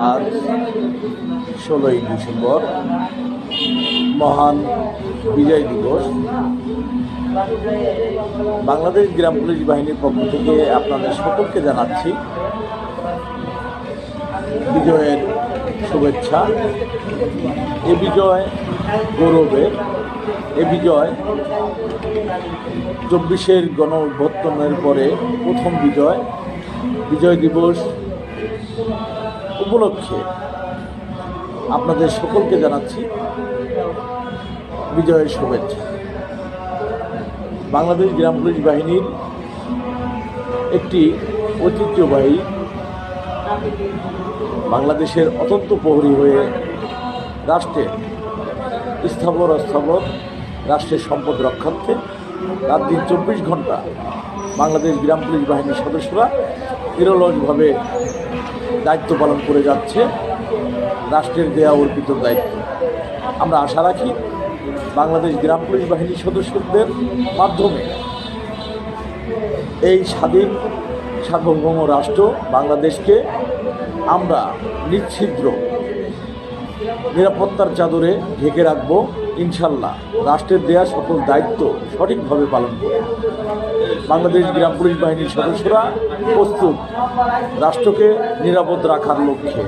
আজ 16ই ডিসেম্বর মহান বিজয় দিবস। বাংলাদেশ গ্রাম পুলিশ বাহিনীর পক্ষ থেকে আপনাদের সকলকে জানাচ্ছি বিজয়ের শুভেচ্ছা। এ বিজয় গৌরবের, এ বিজয় 24-এর গণ অভ্যুত্থানের পরে প্রথম বিজয়। বিজয় দিবস উপলক্ষে আপনাদের সকলকে জানাচ্ছি বিজয়ের শুভেচ্ছা। বাংলাদেশ গ্রাম পুলিশ বাহিনীর একটি ঐতিহ্যবাহী, বাংলাদেশের অত্যন্ত প্রহরী হয়ে রাষ্ট্রের স্থাবর অস্থাবর রাষ্ট্রের সম্পদ রক্ষার্থে রাত দিন 24 ঘন্টা বাংলাদেশ গ্রাম পুলিশ বাহিনীর সদস্যরা নিরলসভাবে দায়িত্ব পালন করে যাচ্ছে, রাষ্ট্রের দেয়া অর্পিত দায়িত্ব। আমরা আশা রাখি বাংলাদেশ গ্রাম পুলিশ বাহিনীর সদস্যদের মাধ্যমে এই স্বাধীন সার্বভৌম রাষ্ট্র বাংলাদেশকে আমরা নিশ্ছিদ্র নিরাপত্তার চাদরে ঢেকে রাখবো ইনশাল্লাহ। রাষ্ট্রের দেয়া সকল দায়িত্ব সঠিকভাবে পালন করে বাংলাদেশ গ্রাম পুলিশ বাহিনীর সদস্যরা প্রস্তুত রাষ্ট্রকে নিরাপদ রাখার লক্ষ্যে।